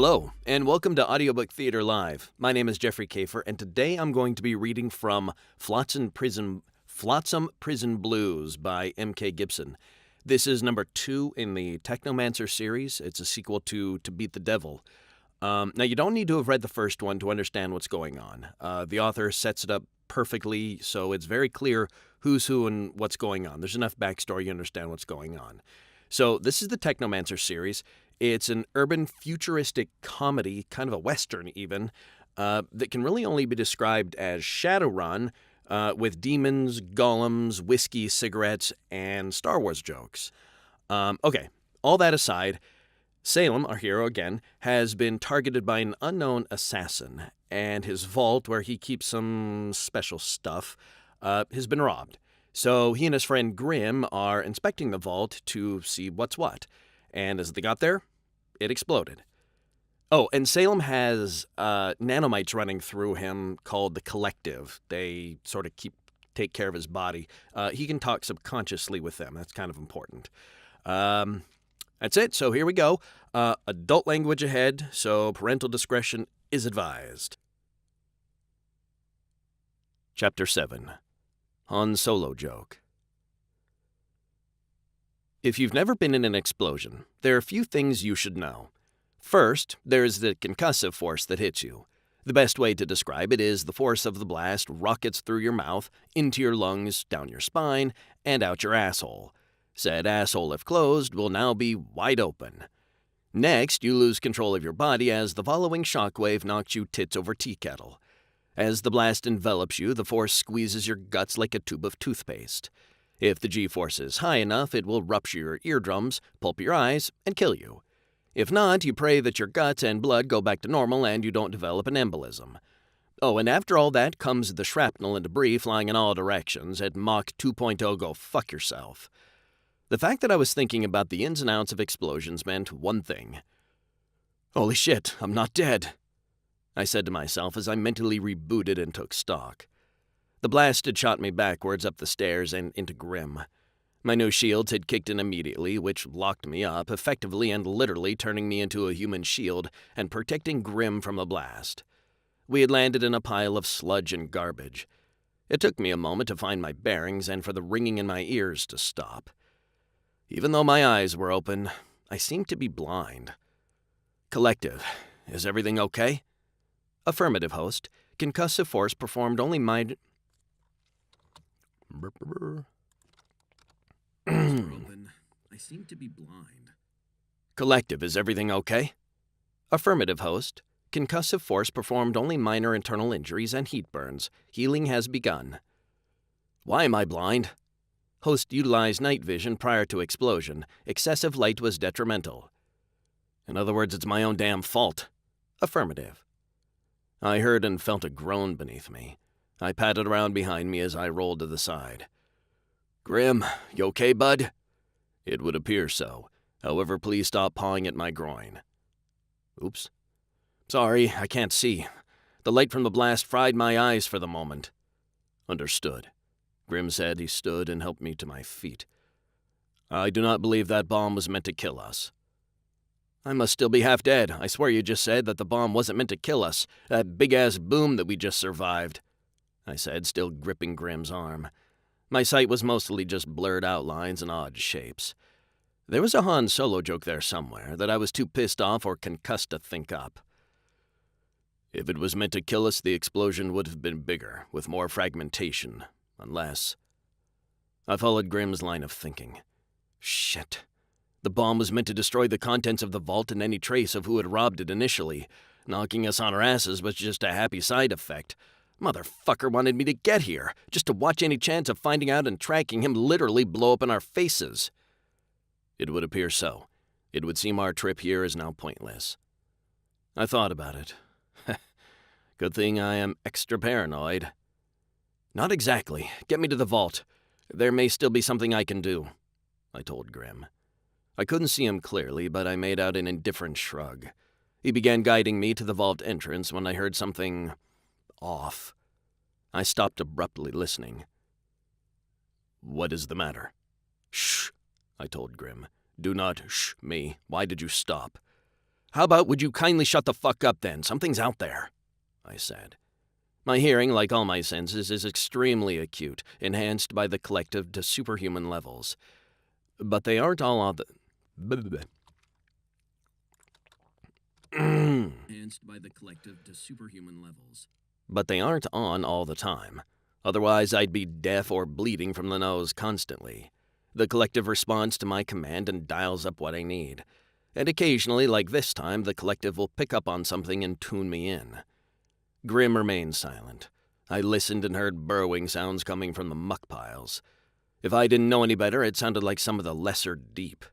Hello, and welcome to Audiobook Theater Live. My name is Jeffrey Kafer, and today I'm going to be reading from Flotsam Prison Blues by MK Gibson. This is number 2 in the Technomancer series. It's a sequel to Beat the Devil. Now, you don't need to have read the first one to understand what's going on. The author sets it up perfectly, so it's very clear who's who and what's going on. There's enough backstory you understand what's going on. So this is the Technomancer series. It's an urban futuristic comedy, kind of a western even, that can really only be described as Shadowrun, with demons, golems, whiskey, cigarettes, and Star Wars jokes. Okay, all that aside, Salem, our hero again, has been targeted by an unknown assassin, and his vault, where he keeps some special stuff, has been robbed. So he and his friend Grim are inspecting the vault to see what's what. And as they got there, it exploded. Oh, and Salem has nanomites running through him called the Collective. They sort of take care of his body. He can talk subconsciously with them. That's kind of important. That's it. So here we go. Adult language ahead, so parental discretion is advised. Chapter 7. Han Solo Joke. If you've never been in an explosion, there are a few things you should know. First, there is the concussive force that hits you. The best way to describe it is the force of the blast rockets through your mouth, into your lungs, down your spine, and out your asshole. Said asshole, if closed, will now be wide open. Next, you lose control of your body as the following shockwave knocks you tits over tea kettle. As the blast envelops you, the force squeezes your guts like a tube of toothpaste. If the G-force is high enough, it will rupture your eardrums, pulp your eyes, and kill you. If not, you pray that your guts and blood go back to normal and you don't develop an embolism. Oh, and after all that comes the shrapnel and debris flying in all directions. At Mach 2.0, go fuck yourself. The fact that I was thinking about the ins and outs of explosions meant one thing. Holy shit, I'm not dead, I said to myself as I mentally rebooted and took stock. The blast had shot me backwards up the stairs and into Grim. My new shields had kicked in immediately, which locked me up, effectively and literally turning me into a human shield and protecting Grim from the blast. We had landed in a pile of sludge and garbage. It took me a moment to find my bearings and for the ringing in my ears to stop. Even though my eyes were open, I seemed to be blind. Collective, is everything okay? Affirmative, host. Concussive force performed only minor... I seem to be blind. Collective, is everything okay? Affirmative, host. Concussive force performed only minor internal injuries and heat burns. Healing has begun. Why am I blind? Host utilized night vision prior to explosion. Excessive light was detrimental. In other words, it's my own damn fault. Affirmative. I heard and felt a groan beneath me. I patted around behind me as I rolled to the side. Grim, you okay, bud? It would appear so. However, please stop pawing at my groin. Oops. Sorry, I can't see. The light from the blast fried my eyes for the moment. Understood. Grim said. He stood and helped me to my feet. I do not believe that bomb was meant to kill us. I must still be half dead. I swear you just said that the bomb wasn't meant to kill us. That big-ass boom that we just survived, I said, still gripping Grim's arm. My sight was mostly just blurred outlines and odd shapes. There was a Han Solo joke there somewhere that I was too pissed off or concussed to think up. If it was meant to kill us, the explosion would have been bigger, with more fragmentation. Unless... I followed Grim's line of thinking. Shit. The bomb was meant to destroy the contents of the vault and any trace of who had robbed it initially. Knocking us on our asses was just a happy side effect. Motherfucker wanted me to get here, just to watch any chance of finding out and tracking him literally blow up in our faces. It would appear so. It would seem our trip here is now pointless. I thought about it. Good thing I am extra paranoid. Not exactly. Get me to the vault. There may still be something I can do, I told Grim. I couldn't see him clearly, but I made out an indifferent shrug. He began guiding me to the vault entrance when I heard something off. I stopped abruptly, listening. What is the matter? Shh, I told Grim. Do not shh me. Why did you stop? How about would you kindly shut the fuck up then? Something's out there, I said. My hearing, like all my senses, is extremely acute, enhanced by the collective to superhuman levels. But they aren't all on the... enhanced by the collective to superhuman levels. But they aren't on all the time. Otherwise, I'd be deaf or bleeding from the nose constantly. The collective responds to my command and dials up what I need. And occasionally, like this time, the collective will pick up on something and tune me in. Grim remained silent. I listened and heard burrowing sounds coming from the muck piles. If I didn't know any better, it sounded like some of the lesser deep.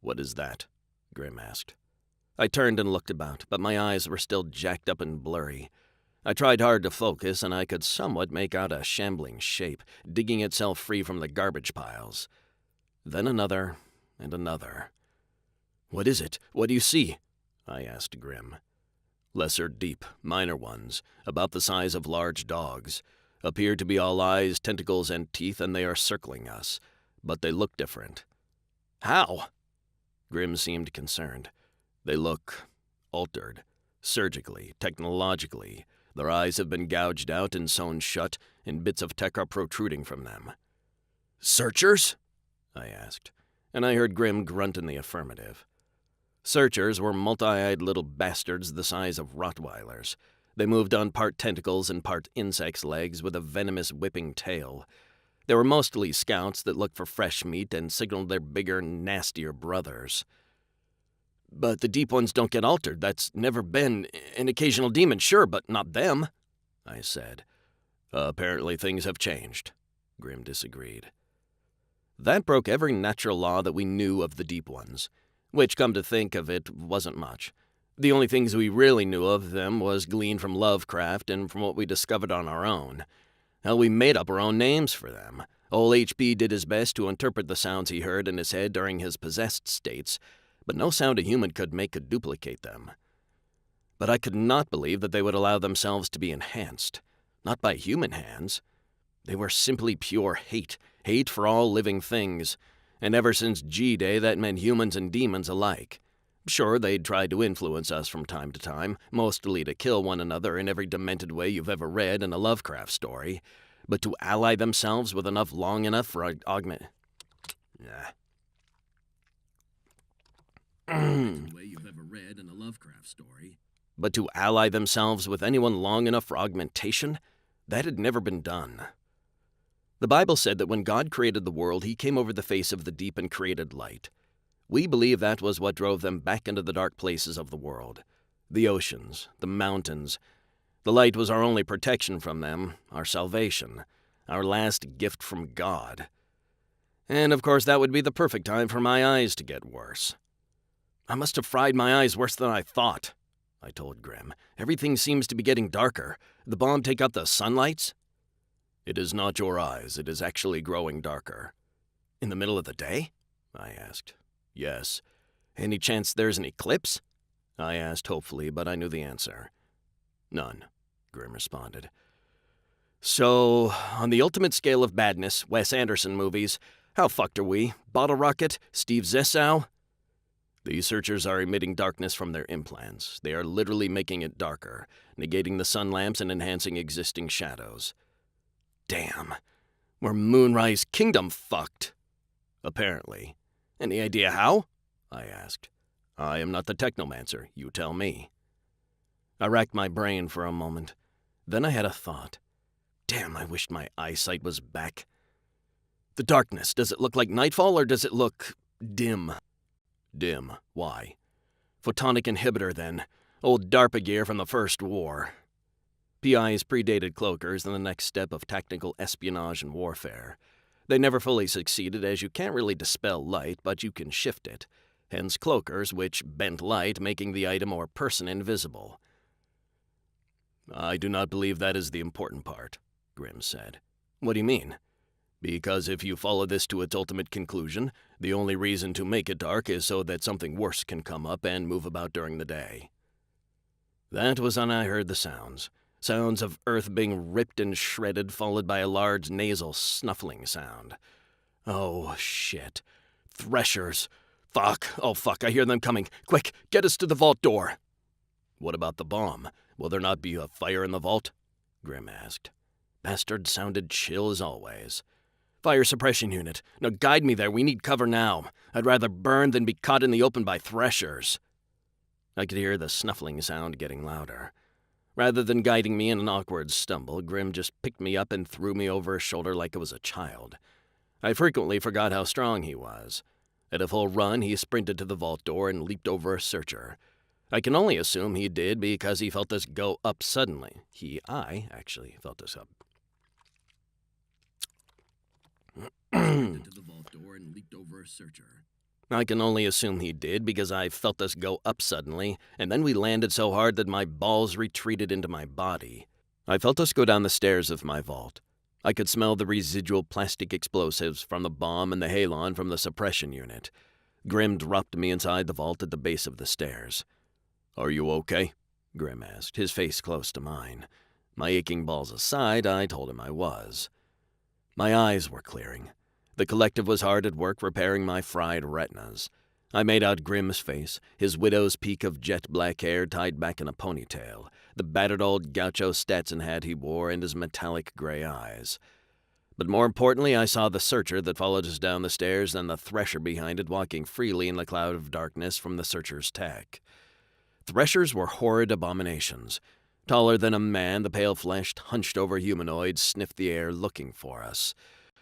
"What is that?" Grim asked. I turned and looked about, but my eyes were still jacked up and blurry. I tried hard to focus, and I could somewhat make out a shambling shape, digging itself free from the garbage piles. Then another, and another. "What is it? What do you see?" I asked Grim. "Lesser deep, minor ones, about the size of large dogs. Appear to be all eyes, tentacles, and teeth, and they are circling us. But they look different." "How?" Grim seemed concerned. "They look altered. Surgically, technologically. Their eyes have been gouged out and sewn shut, and bits of tech are protruding from them." "Searchers?" I asked, and I heard Grim grunt in the affirmative. Searchers were multi-eyed little bastards the size of Rottweilers. They moved on part tentacles and part insects' legs with a venomous whipping tail. They were mostly scouts that looked for fresh meat and signaled their bigger, nastier brothers. "But the deep ones don't get altered. That's never been an occasional demon, sure, but not them," I said. "Apparently things have changed," Grim disagreed. That broke every natural law that we knew of the deep ones, which, come to think of it, wasn't much. The only things we really knew of them was gleaned from Lovecraft and from what we discovered on our own. Hell, we made up our own names for them. Old H.P. did his best to interpret the sounds he heard in his head during his possessed states, but no sound a human could make could duplicate them. But I could not believe that they would allow themselves to be enhanced. Not by human hands. They were simply pure hate for all living things, and ever since G-Day that meant humans and demons alike. Sure, they'd tried to influence us from time to time, mostly to kill one another in every demented way you've ever read in a Lovecraft story, but to ally themselves with enough long enough for augment... But to ally themselves with anyone long enough for augmentation? That had never been done. The Bible said that when God created the world, he came over the face of the deep and created light. We believe that was what drove them back into the dark places of the world. The oceans, the mountains. The light was our only protection from them, our salvation, our last gift from God. And of course that would be the perfect time for my eyes to get worse. "I must have fried my eyes worse than I thought," I told Grim. "Everything seems to be getting darker. The bomb take out the sunlights?" "It is not your eyes. It is actually growing darker." "In the middle of the day?" I asked. "Yes." "Any chance there's an eclipse?" I asked hopefully, but I knew the answer. "None," Grim responded. "So, on the ultimate scale of badness, Wes Anderson movies, how fucked are we? Bottle Rocket? Steve Zissou?" "These searchers are emitting darkness from their implants. They are literally making it darker, negating the sun lamps and enhancing existing shadows." "Damn. We're Moonrise Kingdom fucked." "Apparently. Any idea how?" I asked. "I am not the technomancer. You tell me." I racked my brain for a moment. Then I had a thought. Damn, I wished my eyesight was back. "The darkness, does it look like nightfall or does it look dim?" "Dim. Why?" "Photonic inhibitor, then. Old DARPA gear from the First War." PIs predated cloakers and the next step of tactical espionage and warfare. They never fully succeeded, as you can't really dispel light, but you can shift it. Hence cloakers, which bent light, making the item or person invisible. "I do not believe that is the important part," Grim said. "What do you mean?" "Because if you follow this to its ultimate conclusion, the only reason to make it dark is so that something worse can come up and move about during the day." That was when I heard the sounds. Sounds of earth being ripped and shredded, followed by a large nasal snuffling sound. Oh, shit. Threshers. Fuck. Oh, fuck. I hear them coming. Quick, get us to the vault door. What about the bomb? Will there not be a fire in the vault? Grim asked. Bastard sounded chill as always. Fire suppression unit. Now guide me there. We need cover now. I'd rather burn than be caught in the open by threshers. I could hear the snuffling sound getting louder. Rather than guiding me in an awkward stumble, Grim just picked me up and threw me over his shoulder like I was a child. I frequently forgot how strong he was. At a full run, he sprinted to the vault door and leaped over a searcher. I can only assume he did because he felt us go up suddenly. I actually felt us up. To the vault door and leaped over a searcher. I can only assume he did because I felt us go up suddenly, and then we landed so hard that my balls retreated into my body. I felt us go down the stairs of my vault. I could smell the residual plastic explosives from the bomb and the halon from the suppression unit. Grim dropped me inside the vault at the base of the stairs. Are you okay? Grim asked, his face close to mine. My aching balls aside, I told him I was. My eyes were clearing. The collective was hard at work repairing my fried retinas. I made out Grim's face, his widow's peak of jet-black hair tied back in a ponytail, the battered old gaucho Stetson hat he wore, and his metallic gray eyes. But more importantly, I saw the searcher that followed us down the stairs and the thresher behind it walking freely in the cloud of darkness from the searcher's tech. Threshers were horrid abominations. Taller than a man, the pale-fleshed, hunched-over humanoid sniffed the air looking for us.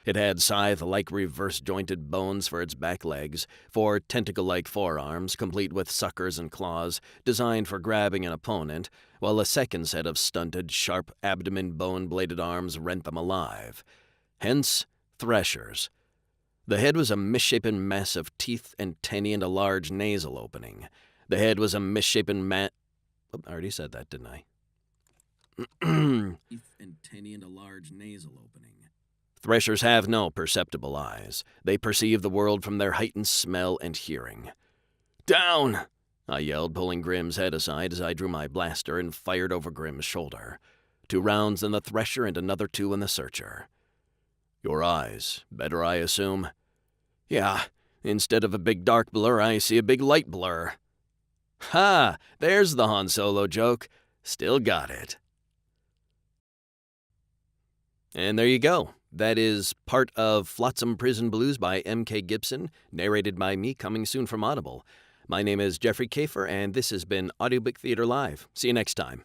It had scythe-like reverse-jointed bones for its back legs, 4 tentacle-like forearms, complete with suckers and claws, designed for grabbing an opponent, while a second set of stunted, sharp abdomen bone-bladed arms rent them alive. Hence, threshers. The head was a misshapen mess of teeth, antennae, and a large nasal opening. The head was a misshapen I already said that, didn't I? Teeth, antennae, and a large nasal opening. Threshers have no perceptible eyes. They perceive the world from their heightened smell and hearing. Down! I yelled, pulling Grim's head aside as I drew my blaster and fired over Grim's shoulder. 2 rounds in the thresher and another 2 in the searcher. Your eyes. Better, I assume? Yeah. Instead of a big dark blur, I see a big light blur. Ha! There's the Han Solo joke. Still got it. And there you go. That is part of Flotsam Prison Blues by MK Gibson, narrated by me, coming soon from Audible. My name is Jeffrey Kafer, and this has been Audiobook Theater Live. See you next time.